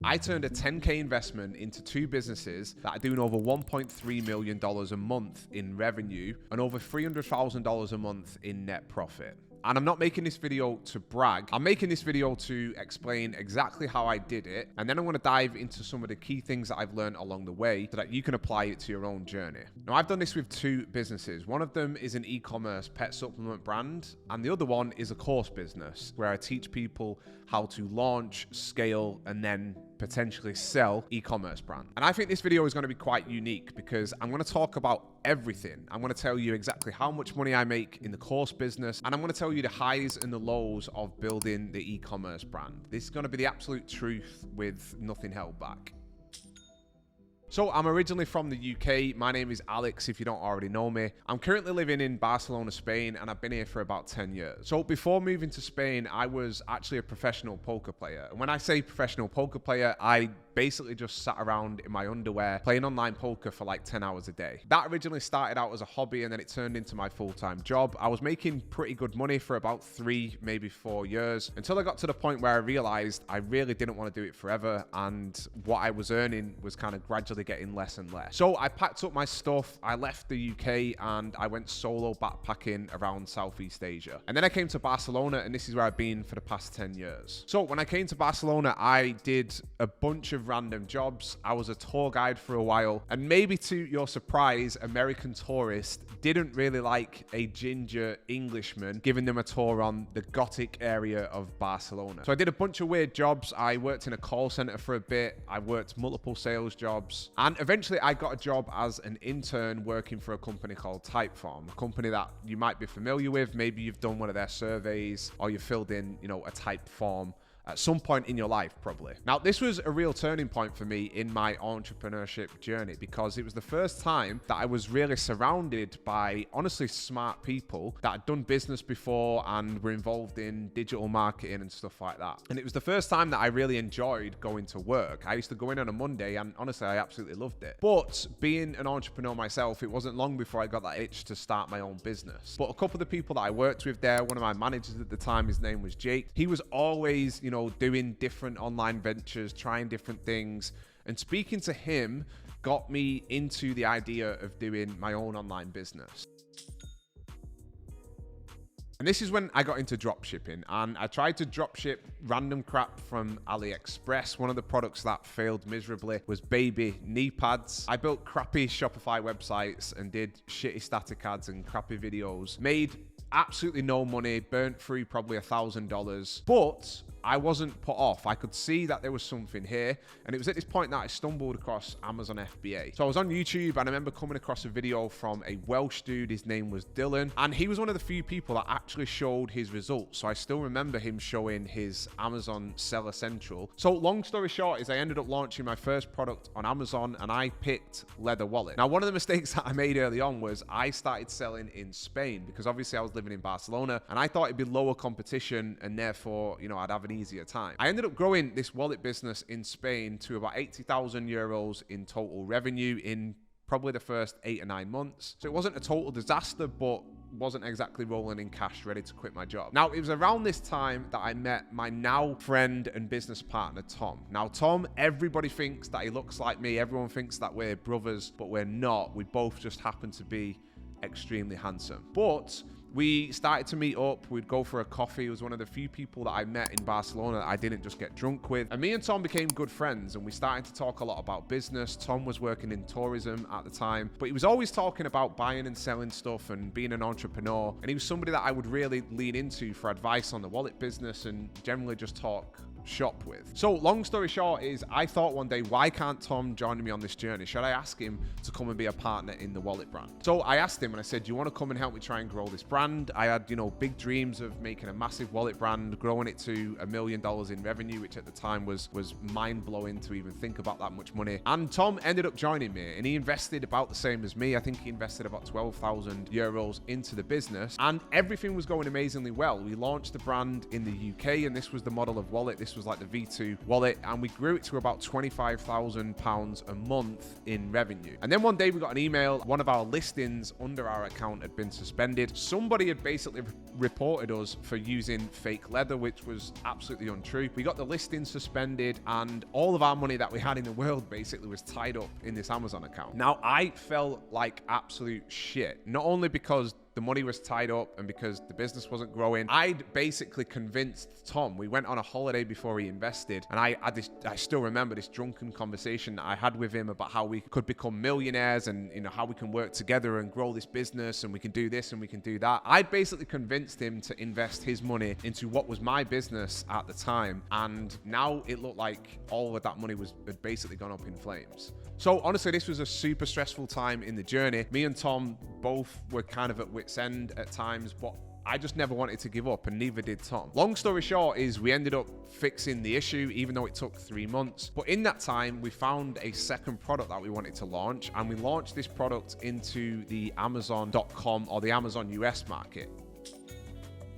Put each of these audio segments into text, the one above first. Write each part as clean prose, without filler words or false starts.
I turned a 10K investment into two businesses that are doing over $1.3 million a month in revenue and over $300,000 a month in net profit. And I'm not making this video to brag. I'm making this video to explain exactly how I did it. And then I'm going to dive into some of the key things that I've learned along the way so that you can apply it to your own journey. Now, I've done this with two businesses. One of them is an e-commerce pet supplement brand, and the other one is a course business where I teach people how to launch, scale, and then potentially sell e-commerce brand. And I think this video is going to be quite unique because I'm going to talk about everything. I'm going to tell you exactly how much money I make in the course business, and I'm going to tell you the highs and the lows of building the e-commerce brand. This is going to be the absolute truth with nothing held back. So I'm originally from the UK. My name is Alex, if you don't already know me. I'm currently living in Barcelona, Spain, and I've been here for about 10 years. So before moving to Spain, I was actually a professional poker player. And when I say professional poker player, I basically just sat around in my underwear playing online poker for like 10 hours a day. That originally started out as a hobby and then it turned into my full-time job. I was making pretty good money for about 3, maybe 4 years until I got to the point where I realized I really didn't want to do it forever, and what I was earning was kind of gradually getting less and less. So I packed up my stuff, I left the UK, and I went solo backpacking around Southeast Asia. And then I came to Barcelona, and this is where I've been for the past 10 years. So when I came to Barcelona, I did a bunch of random jobs. I was a tour guide for a while, and maybe to your surprise, American tourists didn't really like a ginger Englishman giving them a tour on the Gothic area of Barcelona. So I did a bunch of weird jobs. I worked in a call center for a bit. I worked multiple sales jobs, and eventually I got a job as an intern working for a company called Typeform, a company that you might be familiar with. Maybe you've done one of their surveys or you filled in, a type form at some point in your life, probably. Now, this was a real turning point for me in my entrepreneurship journey because it was the first time that I was really surrounded by, honestly, smart people that had done business before and were involved in digital marketing and stuff like that. And it was the first time that I really enjoyed going to work. I used to go in on a Monday and honestly, I absolutely loved it. But being an entrepreneur myself, it wasn't long before I got that itch to start my own business. But a couple of the people that I worked with there, one of my managers at the time, his name was Jake. He was always, doing different online ventures, trying different things. And speaking to him got me into the idea of doing my own online business. And this is when I got into drop shipping, and I tried to drop ship random crap from AliExpress. One of the products that failed miserably was baby knee pads. I built crappy Shopify websites and did shitty static ads and crappy videos. Made absolutely no money, burnt through probably $1,000, but I wasn't put off. I could see that there was something here, and it was at this point that I stumbled across Amazon FBA. So I was on YouTube, and I remember coming across a video from a Welsh dude. His name was Dylan, and he was one of the few people that actually showed his results. So I still remember him showing his Amazon Seller Central. So long story short is I ended up launching my first product on Amazon, and I picked leather wallet. Now, one of the mistakes that I made early on was I started selling in Spain because obviously I was living in Barcelona, and I thought it'd be lower competition, and therefore, I'd have an easier time. I ended up growing this wallet business in Spain to about 80,000 euros in total revenue in probably the first 8 or 9 months. So it wasn't a total disaster, but wasn't exactly rolling in cash ready to quit my job. Now, it was around this time that I met my now friend and business partner, Tom. Now, Tom, everybody thinks that he looks like me. Everyone thinks that we're brothers, but we're not. We both just happen to be extremely handsome. But we started to meet up. We'd go for a coffee. He was one of the few people that I met in Barcelona that I didn't just get drunk with. And me and Tom became good friends, and we started to talk a lot about business. Tom was working in tourism at the time, but he was always talking about buying and selling stuff and being an entrepreneur. And he was somebody that I would really lean into for advice on the wallet business and generally just talk shop with. So long story short is I thought one day, why can't Tom join me on this journey? Should I ask him to come and be a partner in the wallet brand? So I asked him and I said, do you want to come and help me try and grow this brand? I had, big dreams of making a massive wallet brand, growing it to $1 million in revenue, which at the time was mind blowing to even think about that much money. And Tom ended up joining me, and he invested about the same as me. I think he invested about 12,000 euros into the business, and everything was going amazingly well. We launched the brand in the UK, and this was the model of wallet. This was like the V2 wallet, and we grew it to about £25,000 a month in revenue. And then one day we got an email, one of our listings under our account had been suspended. Somebody had basically reported us for using fake leather, which was absolutely untrue. We got the listing suspended, and all of our money that we had in the world basically was tied up in this Amazon account. Now, I felt like absolute shit, not only because the money was tied up and because the business wasn't growing. I'd basically convinced Tom. We went on a holiday before he invested, and I still remember this drunken conversation that I had with him about how we could become millionaires and, you know, how we can work together and grow this business, and we can do this and we can do that. I'd basically convinced him to invest his money into what was my business at the time, and now it looked like all of that money had basically gone up in flames. So honestly, this was a super stressful time in the journey. Me and Tom both were kind of at wit's end at times, but I just never wanted to give up, and neither did Tom. Long story short is we ended up fixing the issue, even though it took 3 months. But in that time, we found a second product that we wanted to launch, and we launched this product into the Amazon.com or the Amazon US market.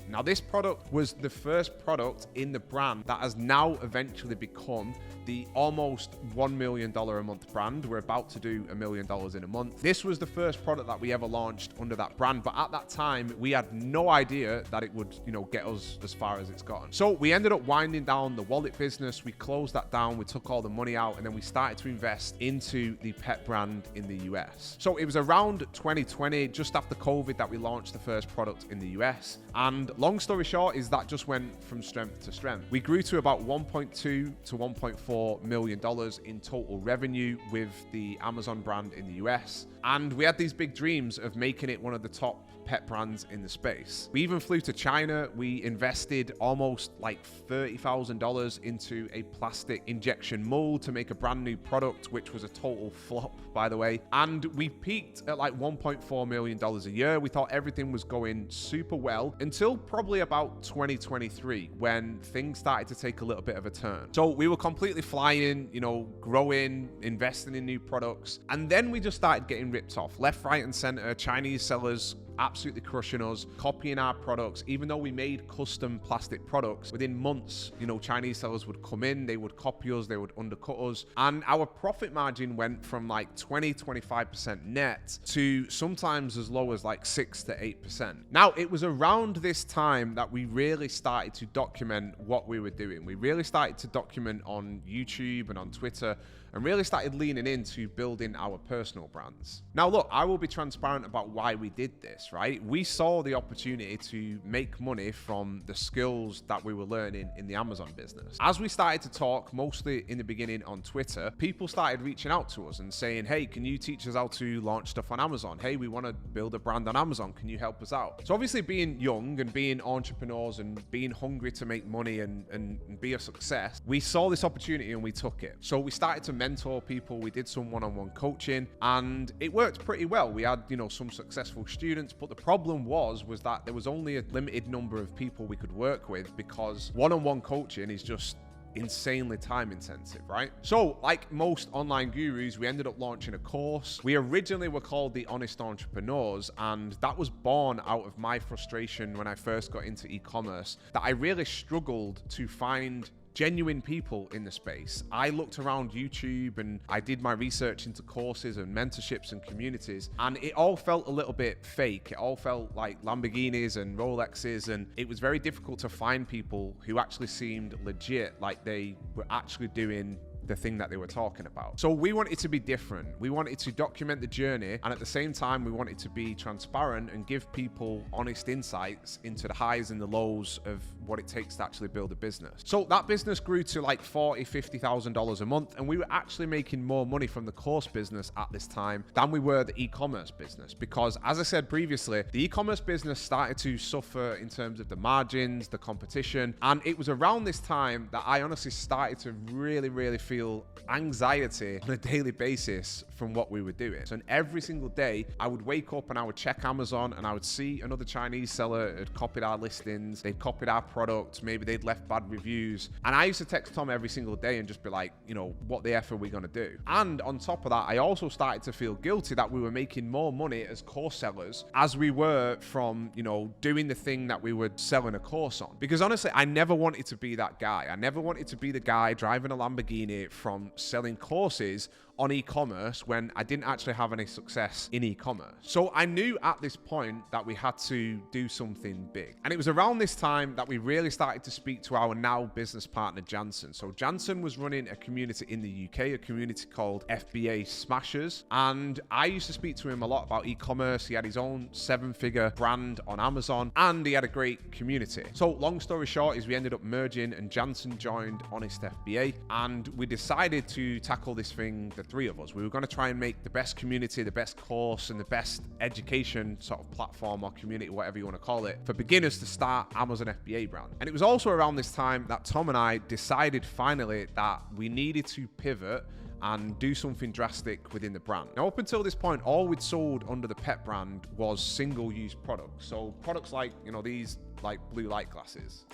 Now, this product was the first product in the brand that has now eventually become the almost $1 million a month brand. We're about to do $1 million in a month. This was the first product that we ever launched under that brand, but at that time, we had no idea that it would, you know, get us as far as it's gotten. So we ended up winding down the wallet business. We closed that down. We took all the money out, and then we started to invest into the pet brand in the US. So it was around 2020, just after COVID, that we launched the first product in the US. And long story short is that just went from strength to strength. We grew to about $1.2 to $1.4 million in total revenue with the Amazon brand in the US. And we had these big dreams of making it one of the top pet brands in the space. We even flew to China. We invested almost like $30,000 into a plastic injection mold to make a brand new product, which was a total flop, by the way. And we peaked at like $1.4 million a year. We thought everything was going super well until probably about 2023, when things started to take a little bit of a turn. So we were completely flying, you know, growing, investing in new products. And then we just started getting ripped off left, right, and center. Chinese sellers absolutely crushing us, copying our products. Even though we made custom plastic products, within months, you know, Chinese sellers would come in, they would copy us, they would undercut us. And our profit margin went from like 20-25% net to sometimes as low as like 6 to 8%. Now, it was around this time that we really started to document what we were doing. We really started to document on YouTube and on Twitter, and really started leaning into building our personal brands. Now, look, I will be transparent about why we did this, right? We saw the opportunity to make money from the skills that we were learning in the Amazon business. As we started to talk, mostly in the beginning on Twitter, people started reaching out to us and saying, hey, can you teach us how to launch stuff on Amazon? Hey, we want to build a brand on Amazon. Can you help us out? So obviously, being young and being entrepreneurs and being hungry to make money and be a success, we saw this opportunity and we took it. So we started to mentor people. We did some one-on-one coaching, and it worked pretty well. We had, you know, some successful students, but the problem was that there was only a limited number of people we could work with, because one-on-one coaching is just insanely time intensive, right? So like most online gurus, we ended up launching a course. We originally were called the Honest Entrepreneurs, and that was born out of my frustration when I first got into e-commerce, that I really struggled to find genuine people in the space. I looked around YouTube and I did my research into courses and mentorships and communities, and it all felt a little bit fake. It all felt like Lamborghinis and Rolexes, and it was very difficult to find people who actually seemed legit, like they were actually doing the thing that they were talking about. So we wanted to be different. We wanted to document the journey, and at the same time, we wanted to be transparent and give people honest insights into the highs and the lows of what it takes to actually build a business. So that business grew to like $40,000-$50,000 a month, and we were actually making more money from the course business at this time than we were the e-commerce business, because as I said previously, the e-commerce business started to suffer in terms of the margins, the competition, and it was around this time that I honestly started to really feel anxiety on a daily basis from what we were doing. So every single day, I would wake up and I would check Amazon and I would see another Chinese seller had copied our listings, they'd copied our products, maybe they'd left bad reviews. And I used to text Tom every single day and just be like, you know, what the F are we gonna do? And on top of that, I also started to feel guilty that we were making more money as course sellers as we were from, you know, doing the thing that we were selling a course on. Because honestly, I never wanted to be that guy. I never wanted to be the guy driving a Lamborghini from selling courses on e-commerce when I didn't actually have any success in e-commerce. So I knew at this point that we had to do something big. And it was around this time that we really started to speak to our now business partner, Jansen. So Jansen was running a community in the UK, a community called FBA Smashers. And I used to speak to him a lot about e-commerce. He had his own 7-figure brand on Amazon and he had a great community. So long story short is we ended up merging and Jansen joined Honest FBA and we decided to tackle this thing, the three of us. We were going to try and make the best community, the best course, and the best education sort of platform or community, whatever you want to call it, for beginners to start Amazon FBA brand. And it was also around this time that Tom and I decided finally that we needed to pivot and do something drastic within the brand. Now, up until this point, all we'd sold under the pet brand was single-use products. So products like, you know, these like blue light glasses.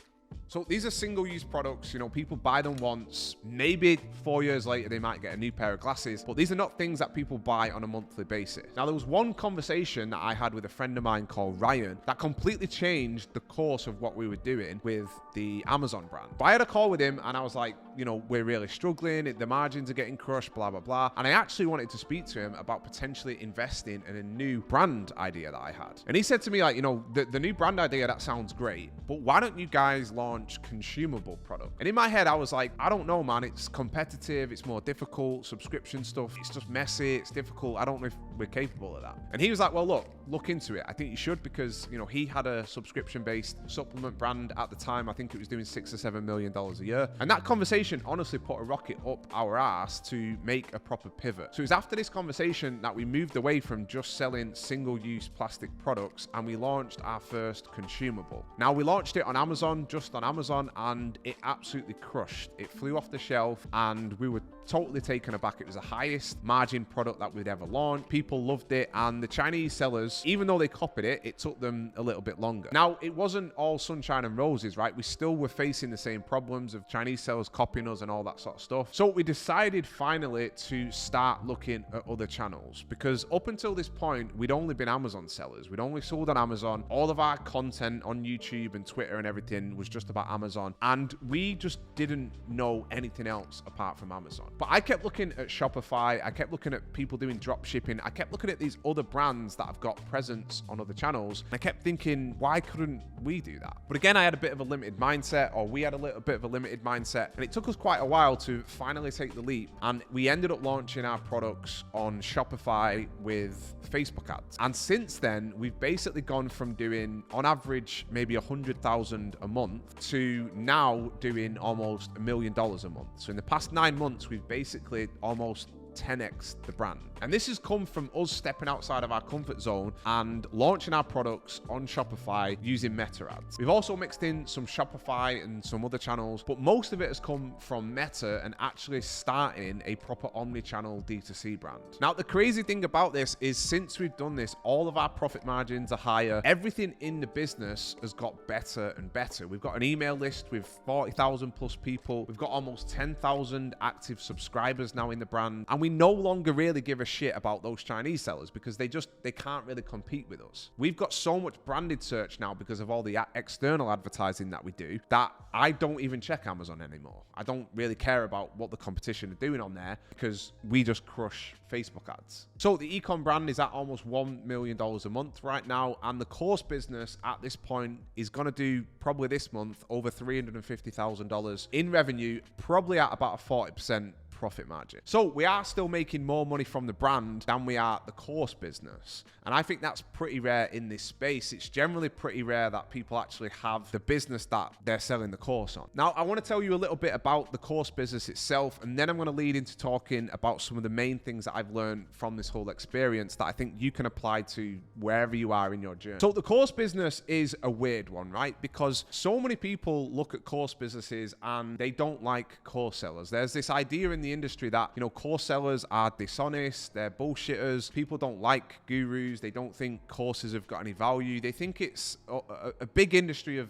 So these are single-use products, you know, people buy them once, maybe 4 years later they might get a new pair of glasses, but these are not things that people buy on a monthly basis. Now, there was one conversation that I had with a friend of mine called Ryan that completely changed the course of what we were doing with the Amazon brand. But I had a call with him and I was like, you know, we're really struggling, the margins are getting crushed, blah, blah, blah. And I actually wanted to speak to him about potentially investing in a new brand idea that I had. And he said to me, like, you know, the new brand idea, that sounds great, but why don't you guys launch consumable product? And in my head, I was like, I don't know, man. It's competitive. It's more difficult. Subscription stuff. It's just messy. It's difficult. I don't know if we're capable of that. And he was like, well, look into it. I think you should because, you know, he had a subscription-based supplement brand at the time. I think it was doing $6 or $7 million a year. And that conversation honestly put a rocket up our ass to make a proper pivot. So it was after this conversation that we moved away from just selling single-use plastic products and we launched our first consumable. Now, we launched it on Amazon, just on Amazon, and it absolutely crushed. It flew off the shelf and we were totally taken aback. It was the highest margin product that we'd ever launched. People loved it, and the Chinese sellers, even though they copied it, it took them a little bit longer. Now, it wasn't all sunshine and roses, right? We still were facing the same problems of Chinese sellers copying us and all that sort of stuff. So we decided finally to start looking at other channels, because up until this point, we'd only been Amazon sellers. We'd only sold on Amazon. All of our content on YouTube and Twitter and everything was just about Amazon, and we just didn't know anything else apart from Amazon. But I kept looking at Shopify, I kept looking at people doing drop shipping, I kept looking at these other brands that have got presence on other channels, and I kept thinking, why couldn't we do that? But again, I had a bit of a limited mindset, or we had a little bit of a limited mindset, and it took us quite a while to finally take the leap, and we ended up launching our products on Shopify with Facebook ads. And since then, we've basically gone from doing, on average, maybe 100,000 a month to now doing almost $1 million a month. So in the past 9 months, we've basically almost 10x the brand. And this has come from us stepping outside of our comfort zone and launching our products on Shopify using Meta ads. We've also mixed in some Shopify and some other channels, but most of it has come from Meta and actually starting a proper omni-channel D2C brand. Now, the crazy thing about this is since we've done this, all of our profit margins are higher. Everything in the business has got better and better. We've got an email list with 40,000 plus people. We've got almost 10,000 active subscribers now in the brand. And we no longer really give a shit about those Chinese sellers because they can't really compete with us. We've got so much branded search now because of all the external advertising that we do that I don't even check Amazon anymore. I don't really care about what the competition are doing on there because we just crush Facebook ads. So the ecom brand is at almost $1 million a month right now, and the course business at this point is going to do probably this month over $350,000 in revenue, probably at about a 40% profit margin. So we are still making more money from the brand than we are the course business. And I think that's pretty rare in this space. It's generally pretty rare that people actually have the business that they're selling the course on. Now, I want to tell you a little bit about the course business itself, and then I'm going to lead into talking about some of the main things that I've learned from this whole experience that I think you can apply to wherever you are in your journey. So the course business is a weird one, right? Because so many people look at course businesses and they don't like course sellers. There's this idea in the the industry that, course sellers are dishonest, they're bullshitters, people don't like gurus, they don't think courses have got any value. They think it's a big industry of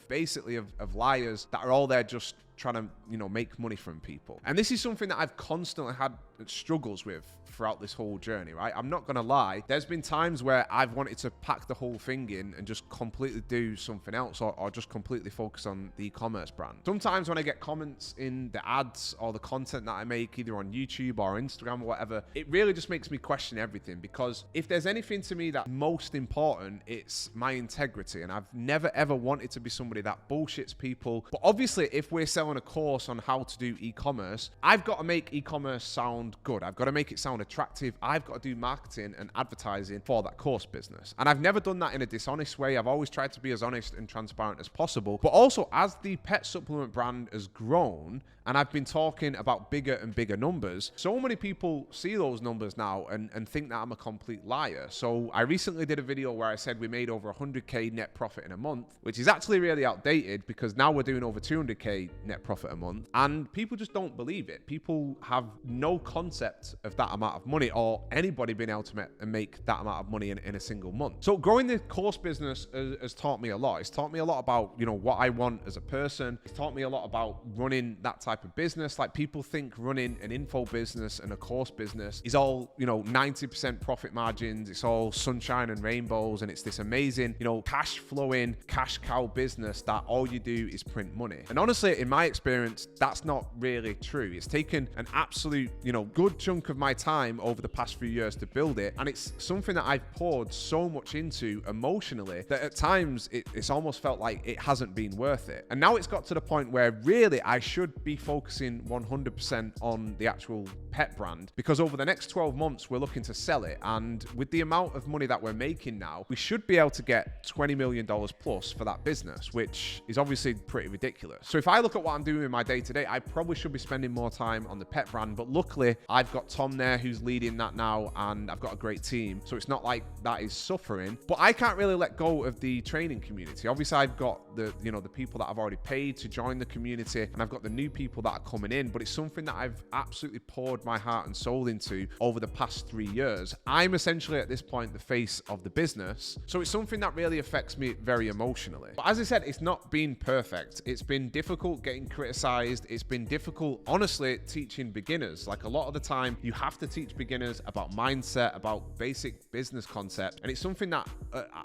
liars that are all there just trying to, make money from people. And this is something that I've constantly had struggles with throughout this whole journey, right? I'm not gonna lie. There's been times where I've wanted to pack the whole thing in and just completely do something else or just completely focus on the e-commerce brand. Sometimes when I get comments in the ads or the content that I make, either on YouTube or Instagram or whatever, it really just makes me question everything, because if there's anything to me that's most important, it's my integrity. And I've never ever wanted to be somebody that bullshits people. But obviously, if we're selling a course on how to do e-commerce, I've got to make e-commerce sound good. I've got to make it sound attractive. I've got to do marketing and advertising for that course business. And I've never done that in a dishonest way. I've always tried to be as honest and transparent as possible. But also, as the pet supplement brand has grown, and I've been talking about bigger and bigger numbers, so many people see those numbers now and think that I'm a complete liar. So I recently did a video where I said we made over 100K net profit in a month, which is actually really outdated, because now we're doing over 200K net profit a month, and people just don't believe it. People have no concept of that amount of money, or anybody being able to make that amount of money in a single month. So growing the course business has taught me a lot. It's taught me a lot about, what I want as a person. It's taught me a lot about running that type of business. Like, people think running an info business and a course business is all, 90% profit margins. It's all sunshine and rainbows, and it's this amazing, cash flowing, cash cow business that all you do is print money. And honestly, in my experience, that's not really true. It's taken an absolute, good chunk of my time over the past few years to build it. And it's something that I've poured so much into emotionally that at times it's almost felt like it hasn't been worth it. And now it's got to the point where really I should be focusing 100% on the actual pet brand, because over the next 12 months, we're looking to sell it. And with the amount of money that we're making now, we should be able to get $20 million plus for that business, which is obviously pretty ridiculous. So if I look at what I'm doing in my day-to-day, I probably should be spending more time on the pet brand, but luckily I've got Tom there who's leading that now, and I've got a great team. So it's not like that is suffering, but I can't really let go of the training community. Obviously I've got the people that I've already paid to join the community, and I've got the new people that are coming in, but it's something that I've absolutely poured my heart and soul into over the past 3 years. I'm essentially at this point the face of the business, so it's something that really affects me very emotionally. But as I said, it's not been perfect. It's been difficult getting criticized. It's been difficult, honestly, teaching beginners. Like, a lot of the time you have to teach beginners about mindset, about basic business concept, and it's something that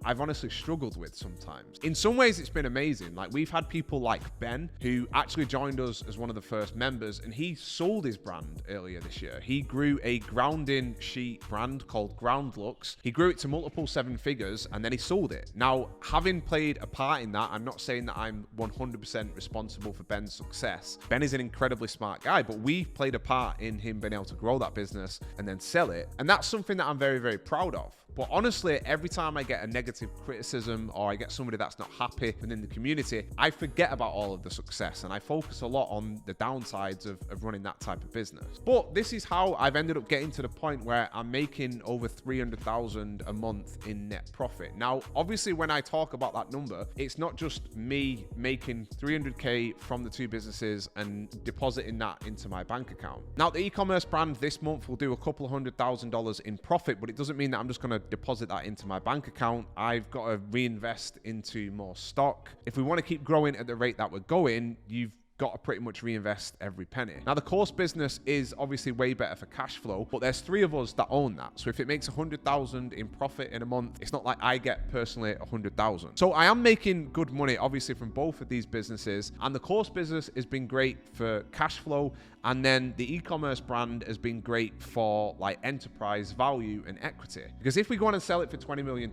I've honestly struggled with sometimes. In some ways it's been amazing. Like, we've had people like Ben, who actually joined us as one of the first members, and he sold his brand earlier this year. He grew a grounding sheet brand called Ground Looks. He grew it to multiple 7 figures, and then he sold it. Now, having played a part in that, I'm not saying that I'm 100% responsible for Ben's success. Ben is an incredibly smart guy, but we've played a part in him being able to grow that business and then sell it. And that's something that I'm very, very proud of. But honestly, every time I get a negative criticism or I get somebody that's not happy within the community, I forget about all of the success and I focus a lot on the downsides of running that type of business. But this is how I've ended up getting to the point where I'm making over $300,000 a month in net profit. Now, obviously, when I talk about that number, it's not just me making $300K from the 2 businesses and depositing that into my bank account. Now, the e-commerce brand this month will do a couple of $100,000 in profit, but it doesn't mean that I'm just going to deposit that into my bank account. I've got to reinvest into more stock. If we want to keep growing at the rate that we're going, you've got to pretty much reinvest every penny. Now, the course business is obviously way better for cash flow, but there's 3 of us that own that. So if it makes 100,000 in profit in a month, it's not like I get personally 100,000. So I am making good money, obviously, from both of these businesses. And the course business has been great for cash flow. And then the e-commerce brand has been great for like enterprise value and equity. Because if we go on and sell it for $20 million,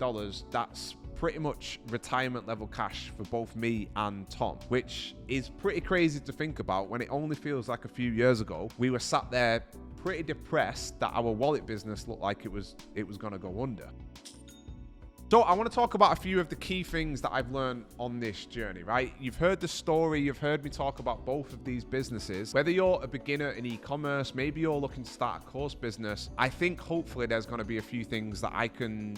that's pretty much retirement level cash for both me and Tom, which is pretty crazy to think about when it only feels like a few years ago we were sat there pretty depressed that our wallet business looked like it was going to go under. So I want to talk about a few of the key things that I've learned on this journey, right? You've heard the story, you've heard me talk about both of these businesses. Whether you're a beginner in e-commerce, maybe you're looking to start a course business, I think hopefully there's going to be a few things that I can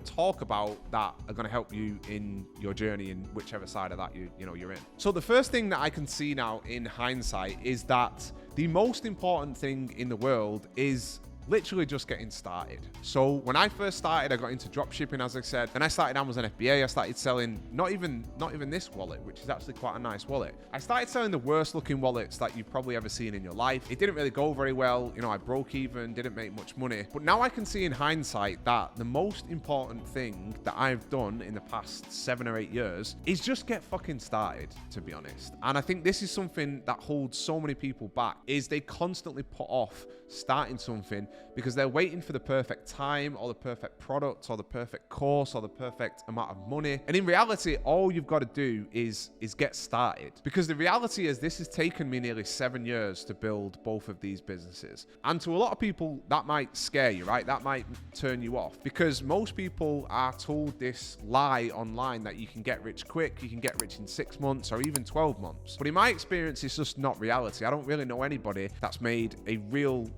talk about that are going to help you in your journey in whichever side of that you're in. So the first thing that I can see now in hindsight is that the most important thing in the world is literally just getting started. So when I first started, I got into dropshipping, as I said. Then I started Amazon FBA. I started selling not even this wallet, which is actually quite a nice wallet. I started selling the worst looking wallets that you've probably ever seen in your life. It didn't really go very well. I broke even, didn't make much money. But now I can see in hindsight that the most important thing that I've done in the past 7 or 8 years is just get fucking started, to be honest. And I think this is something that holds so many people back, is they constantly put off starting something because they're waiting for the perfect time or the perfect product or the perfect course or the perfect amount of money. And in reality, all you've got to do is get started. Because the reality is this has taken me nearly 7 years to build both of these businesses. And to a lot of people, that might scare you, right? That might turn you off, because most people are told this lie online that you can get rich quick, you can get rich in 6 months or even 12 months. But in my experience, it's just not reality. I don't really know anybody that's made a real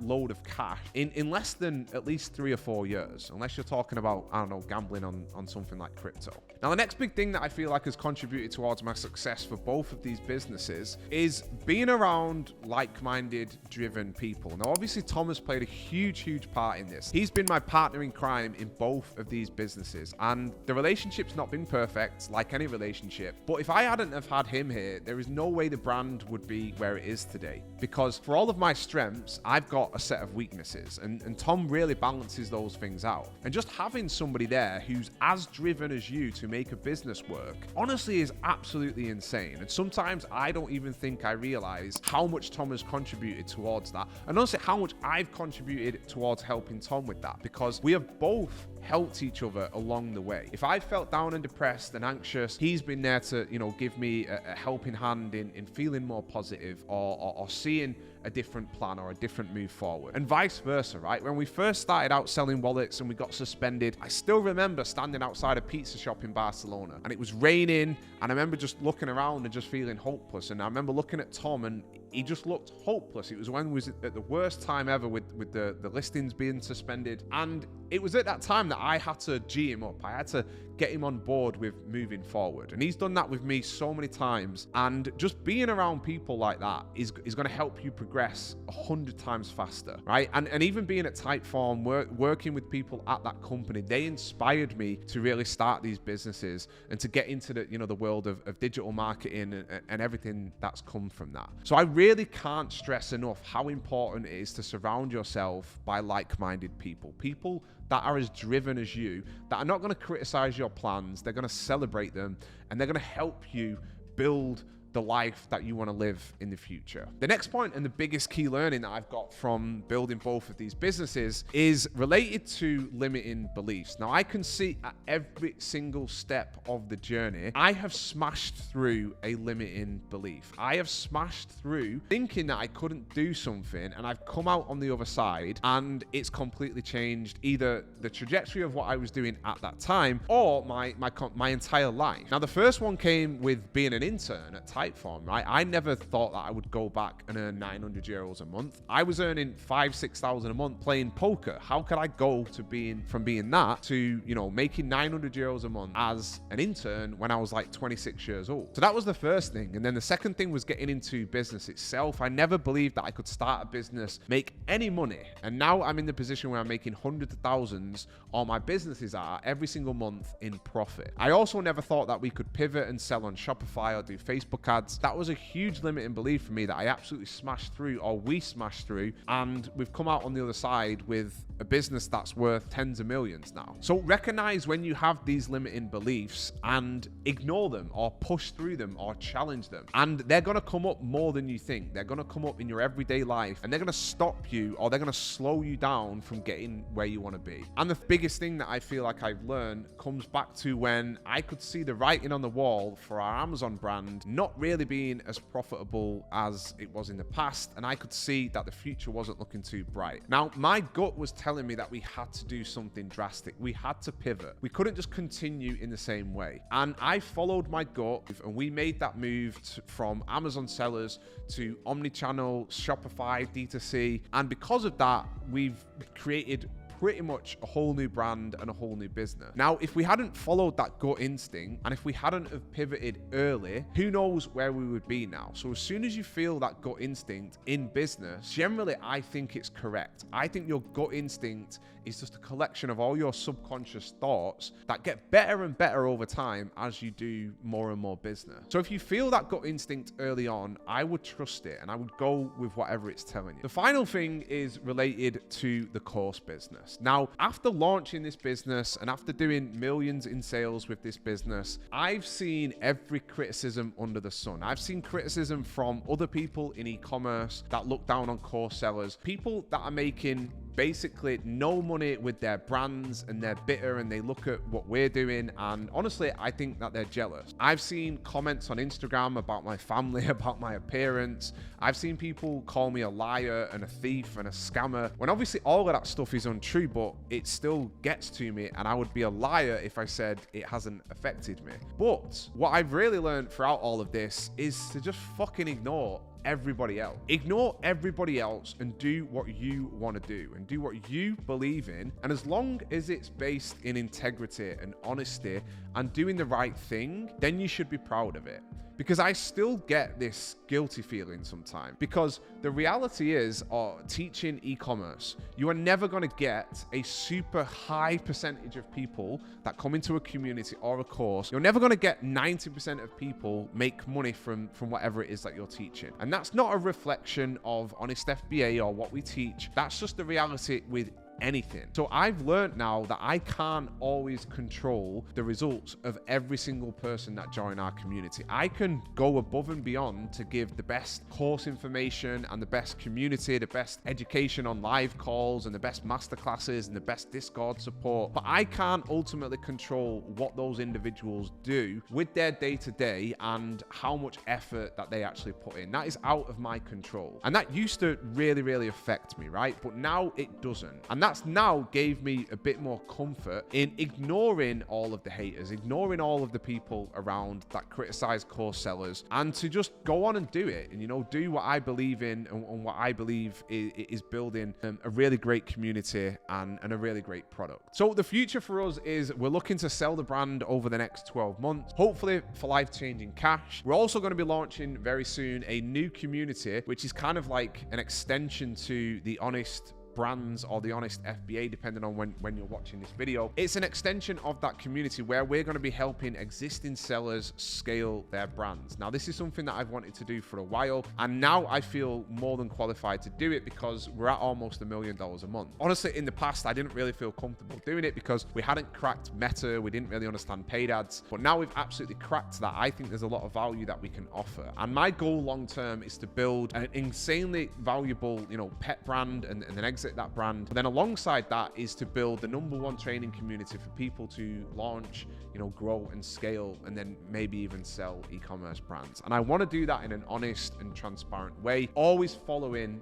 load of cash in less than at least 3 or 4 years, unless you're talking about, I don't know, gambling on something like crypto. Now, the next big thing that I feel like has contributed towards my success for both of these businesses is being around like-minded, driven people. Now, obviously, Tom has played a huge part in this. He's been my partner in crime in both of these businesses, and the relationship's not been perfect, like any relationship. But if I hadn't have had him here, there is no way the brand would be where it is today. Because for all of my strengths, I've got a set of weaknesses, and Tom really balances those things out. And just having somebody there who's as driven as you to make a business work, honestly, is absolutely insane. And sometimes I don't even think I realize how much Tom has contributed towards that, and also how much I've contributed towards helping Tom with that, because we have both helped each other along the way. If I felt down and depressed and anxious, he's been there to, give me a helping hand in feeling more positive or seeing a different plan or a different move forward, and vice versa, right? When we first started out selling wallets and we got suspended, I still remember standing outside a pizza shop in Barcelona, and it was raining, and I remember just looking around and just feeling hopeless. And I remember looking at Tom, and he just looked hopeless. It was when we was at the worst time ever with the listings being suspended, and it was at that time that I had to G him up. I had to get him on board with moving forward, and he's done that with me so many times. And just being around people like that is going to help you progress 100 times faster, right? And even being at Typeform, working with people at that company, they inspired me to really start these businesses and to get into the world of digital marketing and everything that's come from that. So I really can't stress enough how important it is to surround yourself by like-minded people that are as driven as you, that are not going to criticize your plans. They're going to celebrate them, and they're going to help you build the life that you want to live in the future. The next point, and the biggest key learning that I've got from building both of these businesses, is related to limiting beliefs. Now, I can see at every single step of the journey, I have smashed through a limiting belief. I have smashed through thinking that I couldn't do something, and I've come out on the other side, and it's completely changed either the trajectory of what I was doing at that time or my entire life. Now, the first one came with being an intern at Typeform, right? I never thought that I would go back and earn 900 euros a month. I was earning 5,000-6,000 a month playing poker. How could I go from being that to, making 900 euros a month as an intern when I was like 26 years old? So that was the first thing. And then the second thing was getting into business itself. I never believed that I could start a business, make any money. And now I'm in the position where I'm making hundreds of thousands, or my businesses are, every single month in profit. I also never thought that we could pivot and sell on Shopify or do Facebook ads. That was a huge limiting belief for me that I absolutely smashed through, or we smashed through, and we've come out on the other side with a business that's worth tens of millions now. So recognize when you have these limiting beliefs and ignore them or push through them or challenge them. And they're going to come up more than you think. They're going to come up in your everyday life, and they're going to stop you, or they're going to slow you down from getting where you want to be. And the biggest thing that I feel like I've learned comes back to when I could see the writing on the wall for our Amazon brand not really being as profitable as it was in the past, and I could see that the future wasn't looking too bright. Now, my gut was telling me that we had to do something drastic. We had to pivot. We couldn't just continue in the same way. And I followed my gut, and we made that move from Amazon sellers to omnichannel, Shopify, D2C. And because of that, we've created pretty much a whole new brand and a whole new business. Now, if we hadn't followed that gut instinct, and if we hadn't have pivoted early, who knows where we would be now. So as soon as you feel that gut instinct in business, generally I think it's correct. I think your gut instinct is just a collection of all your subconscious thoughts that get better and better over time as you do more and more business. So if you feel that gut instinct early on, I would trust it and I would go with whatever it's telling you. The final thing is related to the course business. Now, after launching this business and after doing millions in sales with this business, I've seen every criticism under the sun. I've seen criticism from other people in e-commerce that look down on course sellers, people that are making basically no money with their brands, and they're bitter and they look at what we're doing, and honestly I think that they're jealous. I've seen comments on Instagram about my family, about my appearance. I've seen people call me a liar and a thief and a scammer, when obviously all of that stuff is untrue, but it still gets to me, and I would be a liar if I said it hasn't affected me. But what I've really learned throughout all of this is to just fucking ignore everybody else. Ignore everybody else and do what you want to do and do what you believe in. And as long as it's based in integrity and honesty and doing the right thing, then you should be proud of it. Because I still get this guilty feeling sometimes, because the reality is, teaching e-commerce, you are never going to get a super high percentage of people that come into a community or a course. You're never going to get 90% of people make money from whatever it is that you're teaching. And that's not a reflection of Honest FBA or what we teach. That's just the reality with anything. So I've learned now that I can't always control the results of every single person that join our community. I can go above and beyond to give the best course information and the best community, the best education on live calls and the best masterclasses and the best Discord support, but I can't ultimately control what those individuals do with their day-to-day and how much effort that they actually put in. That is out of my control. And that used to really, really affect me, right? But now it doesn't. And that's now gave me a bit more comfort in ignoring all of the haters, ignoring all of the people around that criticize course sellers, and to just go on and do it and, do what I believe in and what I believe is building a really great community and a really great product. So the future for us is we're looking to sell the brand over the next 12 months, hopefully for life-changing cash. We're also going to be launching very soon a new community, which is kind of like an extension to the Honest brands or the Honest FBA, depending on when you're watching this video. It's an extension of that community where we're going to be helping existing sellers scale their brands. Now, this is something that I've wanted to do for a while, and now I feel more than qualified to do it because we're at almost $1 million a month. Honestly, in the past, I didn't really feel comfortable doing it because we hadn't cracked Meta, we didn't really understand paid ads, but now we've absolutely cracked that. I think there's a lot of value that we can offer, and my goal long term is to build an insanely valuable, pet brand and then exit that brand. But then alongside that is to build the #1 training community for people to launch, grow and scale, and then maybe even sell e-commerce brands. And I want to do that in an honest and transparent way, always following,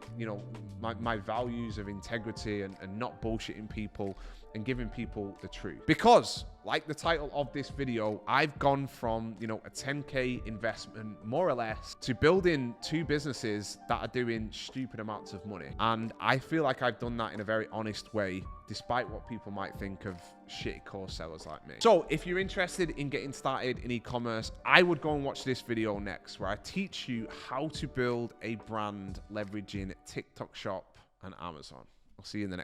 my values of integrity and not bullshitting people and giving people the truth. Because, like the title of this video, I've gone from, a 10K investment, more or less, to building 2 businesses that are doing stupid amounts of money. And I feel like I've done that in a very honest way, despite what people might think of shitty course sellers like me. So if you're interested in getting started in e-commerce, I would go and watch this video next, where I teach you how to build a brand leveraging TikTok Shop and Amazon. I'll see you in the next